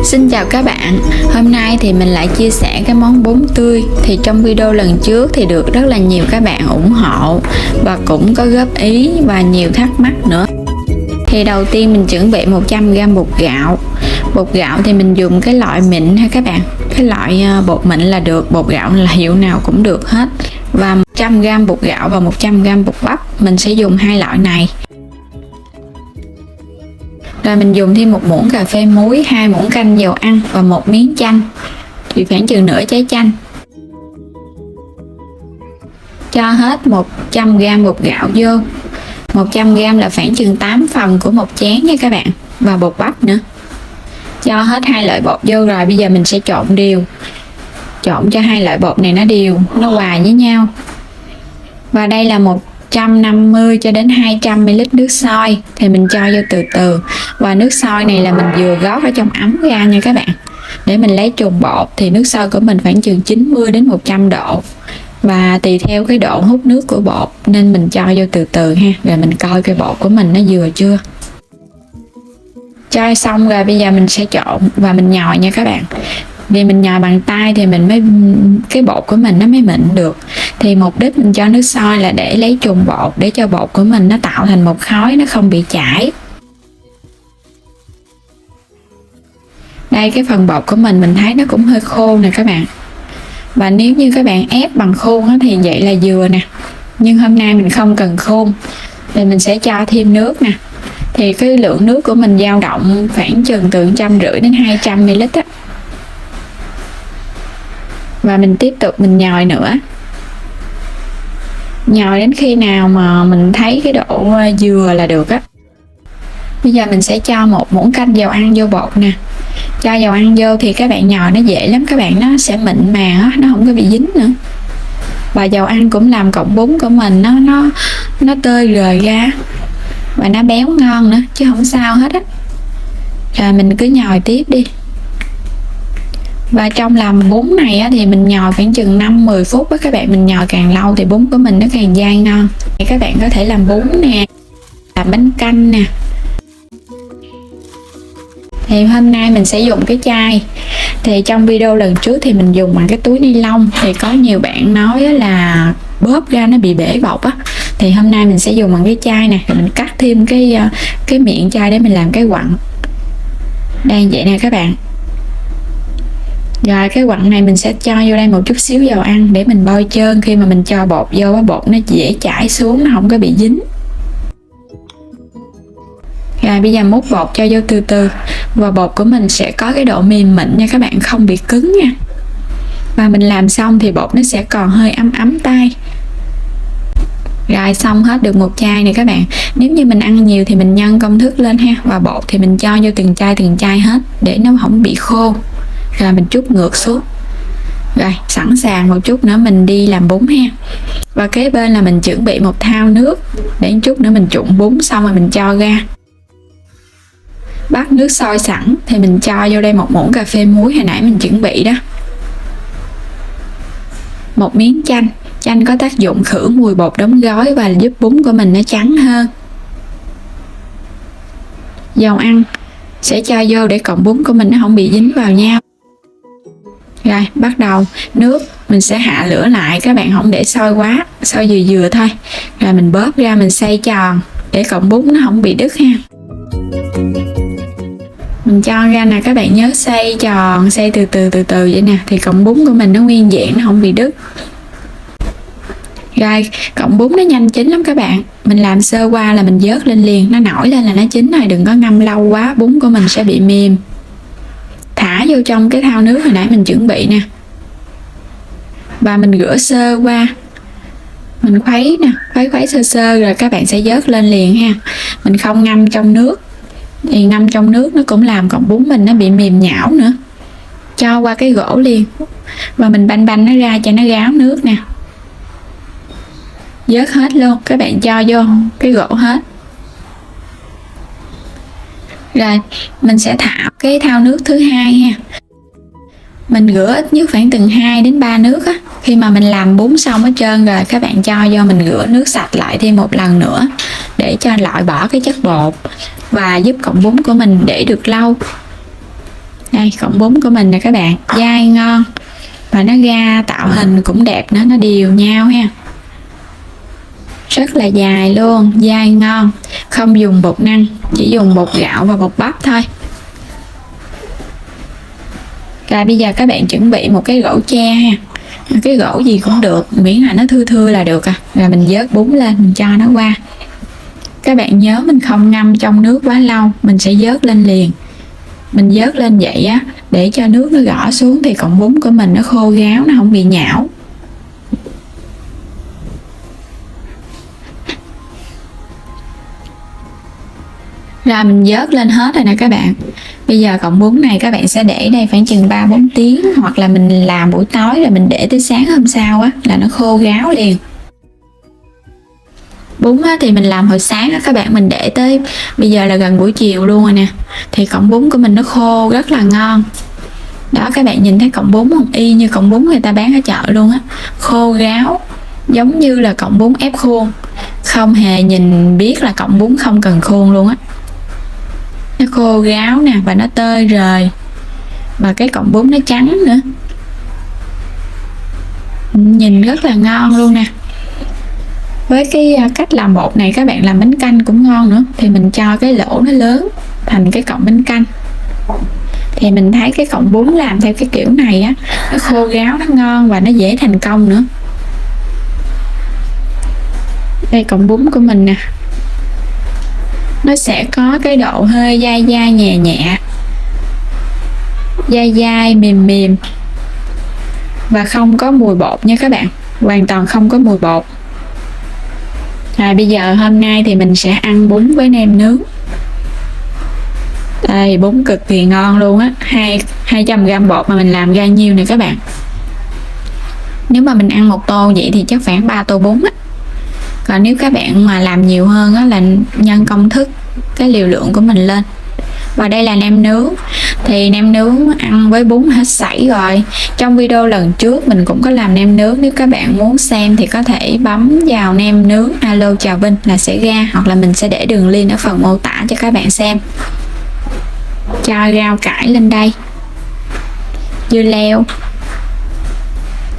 Xin chào các bạn, hôm nay thì mình lại chia sẻ cái món bún tươi. Thì trong video lần trước thì được rất là nhiều các bạn ủng hộ và cũng có góp ý và nhiều thắc mắc nữa. Thì đầu tiên mình chuẩn bị 100g bột gạo. Bột gạo thì mình dùng cái loại mịn ha các bạn, cái loại bột mịn là được, bột gạo là hiệu nào cũng được hết. Và 100g bột gạo và 100g bột bắp, mình sẽ dùng hai loại này. Rồi mình dùng thêm 1 muỗng cà phê muối, 2 muỗng canh dầu ăn và 1 miếng chanh, thì khoảng chừng nửa trái chanh. Cho hết 100g bột gạo vô. 100g là khoảng chừng 8 phần của 1 chén nha các bạn. Và bột bắp nữa. Cho hết hai loại bột vô rồi, bây giờ mình sẽ trộn đều. Trộn cho hai loại bột này nó đều, nó hòa với nhau. Và đây là 150 cho đến 200ml nước sôi, thì mình cho vô từ từ. Và nước sôi này là mình vừa gót ở trong ấm ra nha các bạn, để mình lấy trùng bột. Thì nước sôi của mình khoảng chừng 90 đến 100 độ, và tùy theo cái độ hút nước của bột nên mình cho vô từ từ ha. Rồi mình coi cái bột của mình nó vừa chưa. Cho xong rồi bây giờ mình sẽ trộn và mình nhồi nha các bạn. Vì mình nhồi bằng tay thì mình mới, cái bột của mình nó mới mịn được. Thì mục đích mình cho nước sôi là để lấy trùng bột, để cho bột của mình nó tạo thành một khối, nó không bị chảy. Đây, cái phần bột của mình thấy nó cũng hơi khô nè các bạn. Và nếu như các bạn ép bằng khuôn thì vậy là vừa nè. Nhưng hôm nay mình không cần khuôn, thì mình sẽ cho thêm nước nè. Thì cái lượng nước của mình dao động khoảng chừng từ 150 đến 200ml á. Và mình tiếp tục mình nhồi nữa. Nhồi đến khi nào mà mình thấy cái độ vừa là được á. Bây giờ mình sẽ cho 1 muỗng canh dầu ăn vô bột nè. Cho dầu ăn vô thì các bạn nhồi nó dễ lắm các bạn, nó sẽ mịn màng á, nó không có bị dính nữa. Và dầu ăn cũng làm cọng bún của mình nó tơi rời ra và nó béo ngon nữa, chứ không sao hết á. Rồi mình cứ nhồi tiếp đi. Và trong làm bún này á, thì mình nhồi khoảng chừng 5-10 phút á các bạn. Mình nhồi càng lâu thì bún của mình nó càng dai ngon. Các bạn có thể làm bún nè, làm bánh canh nè. Thì hôm nay mình sẽ dùng cái chai. Thì trong video lần trước thì mình dùng bằng cái túi ni lông, thì có nhiều bạn nói là bóp ra nó bị bể bọc á. Thì hôm nay mình sẽ dùng bằng cái chai nè. Rồi mình cắt thêm cái miệng chai để mình làm cái quặng. Đây vậy nè các bạn. Rồi cái quặng này mình sẽ cho vô đây một chút xíu dầu ăn để mình bôi trơn. Khi mà mình cho bột vô, bột nó dễ chảy xuống, nó không có bị dính. Rồi bây giờ múc bột cho vô từ từ. Và bột của mình sẽ có cái độ mềm mịn nha các bạn, không bị cứng nha. Và mình làm xong thì bột nó sẽ còn hơi ấm ấm tay. Rồi xong hết được một chai này các bạn. Nếu như mình ăn nhiều thì mình nhân công thức lên ha. Và bột thì mình cho vô từng chai hết, để nó không bị khô. Rồi mình trút ngược xuống. Rồi sẵn sàng một chút nữa mình đi làm bún ha. Và kế bên là mình chuẩn bị một thau nước, để chút nữa mình trụng bún xong rồi mình cho ra. Bắt nước sôi sẵn thì mình cho vô đây 1 muỗng cà phê muối hồi nãy mình chuẩn bị đó. 1 miếng chanh. Chanh có tác dụng khử mùi bột đóng gói và giúp bún của mình nó trắng hơn. Dầu ăn sẽ cho vô để cọng bún của mình nó không bị dính vào nhau. Rồi bắt đầu nước mình sẽ hạ lửa lại, các bạn không để sôi quá, sôi vừa vừa thôi. Rồi mình bóp ra mình xay tròn để cọng bún nó không bị đứt ha. Mình cho ra nè các bạn, nhớ xay tròn, xay từ từ vậy nè, thì cọng bún của mình nó nguyên vẹn, nó không bị đứt. Rồi cọng bún nó nhanh chín lắm các bạn. Mình làm sơ qua là mình vớt lên liền, nó nổi lên là nó chín rồi, đừng có ngâm lâu quá, bún của mình sẽ bị mềm. Thả vô trong cái thau nước hồi nãy mình chuẩn bị nè. Và mình rửa sơ qua. Mình khuấy nè, khuấy sơ rồi các bạn sẽ vớt lên liền ha. Mình không ngâm trong nước. Thì ngâm trong nước nó cũng làm cọng bún mình nó bị mềm nhão nữa. Cho qua cái gỗ liền. Và mình banh nó ra cho nó ráo nước nè. Vớt hết luôn, các bạn cho vô cái gỗ hết. Rồi mình sẽ thả cái thau nước thứ hai ha. Mình rửa ít nhất khoảng từng 2 đến 3 nước á. Khi mà mình làm bún xong hết trơn rồi, các bạn cho vô mình rửa nước sạch lại thêm một lần nữa, để để cho loại bỏ cái chất bột và giúp cọng bún của mình để được lâu. Đây, cọng bún của mình nè các bạn, dai ngon và nó ra tạo hình cũng đẹp nữa, nó đều nhau ha, rất là dài luôn, dai ngon, không dùng bột năng, chỉ dùng bột gạo và bột bắp thôi. Rồi bây giờ các bạn chuẩn bị một cái gỗ tre ha, cái gỗ gì cũng được, miễn là nó thưa thưa là được à. Rồi mình vớt bún lên, mình cho nó qua. Các bạn nhớ mình không ngâm trong nước quá lâu, mình sẽ vớt lên liền. Mình vớt lên vậy á, để cho nước nó gõ xuống thì cọng bún của mình nó khô ráo, nó không bị nhão. Rồi mình vớt lên hết rồi nè các bạn. Bây giờ cọng bún này các bạn sẽ để đây khoảng chừng 3-4 tiếng, hoặc là mình làm buổi tối rồi mình để tới sáng hôm sau á là nó khô ráo liền. Bún á, thì mình làm hồi sáng á các bạn, mình để tới bây giờ là gần buổi chiều luôn rồi nè, thì cọng bún của mình nó khô rất là ngon. Đó, các bạn nhìn thấy cọng bún không? Y như cọng bún người ta bán ở chợ luôn á, khô ráo giống như là cọng bún ép khuôn, không hề nhìn biết là cọng bún không cần khuôn luôn á. Nó khô ráo nè và nó tơi rời, và cái cọng bún nó trắng nữa, nhìn rất là ngon luôn nè. Với cái cách làm bột này các bạn làm bánh canh cũng ngon nữa, thì mình cho cái lỗ nó lớn thành cái cọng bánh canh. Thì mình thấy cái cọng bún làm theo cái kiểu này á, nó khô ráo, nó ngon và nó dễ thành công nữa. Đây cọng bún của mình nè, nó sẽ có cái độ hơi dai dai nhẹ nhẹ, dai dai mềm mềm, và không có mùi bột nha các bạn, hoàn toàn không có mùi bột. Rồi bây giờ hôm nay thì mình sẽ ăn bún với nem nướng. Đây, bún cực kỳ ngon luôn á, 200g bột mà mình làm ra nhiêu nè các bạn. Nếu mà mình ăn một tô vậy thì chắc khoảng 3 tô bún á. Còn nếu các bạn mà làm nhiều hơn á là nhân công thức cái liều lượng của mình lên. Và đây là nem nướng. Thì nem nướng ăn với bún hết sảy rồi. Trong video lần trước mình cũng có làm nem nướng, nếu các bạn muốn xem thì có thể bấm vào nem nướng Alo Chào Vinh là sẽ ra, hoặc là mình sẽ để đường link ở phần mô tả cho các bạn xem. Cho rau cải lên đây, dưa leo,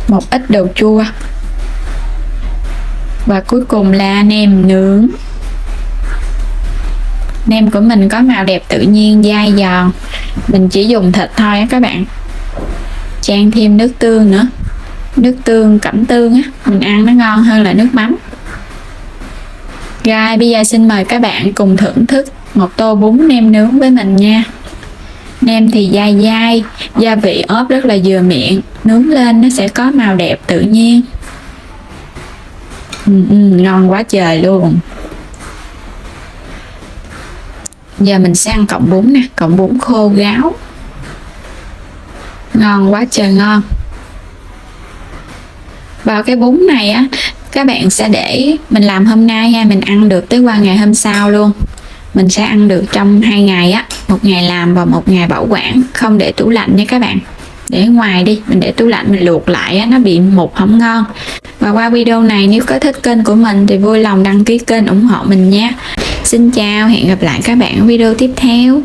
một ít đồ chua, và cuối cùng là nem nướng. Nem của mình có màu đẹp tự nhiên, dai giòn, mình chỉ dùng thịt thôi á các bạn. Chan thêm nước tương nữa, nước tương Cẩm Tương á, mình ăn nó ngon hơn là nước mắm. Rồi bây giờ xin mời các bạn cùng thưởng thức một tô bún nem nướng với mình nha. Nem thì dai dai, gia vị ốp rất là vừa miệng, nướng lên nó sẽ có màu đẹp tự nhiên. Ngon quá trời luôn. Giờ mình sẽ ăn cọng bún nè, cọng bún khô ráo, ngon quá trời ngon. Vào cái bún này á, các bạn sẽ để mình làm hôm nay ha, mình ăn được tới qua ngày hôm sau luôn. Mình sẽ ăn được trong 2 ngày á, 1 ngày làm và 1 ngày bảo quản, không để tủ lạnh nha các bạn. Để ngoài đi, mình để tủ lạnh mình luộc lại á, nó bị mục không ngon. Và qua video này nếu có thích kênh của mình thì vui lòng đăng ký kênh ủng hộ mình nha. Xin chào, hẹn gặp lại các bạn ở video tiếp theo.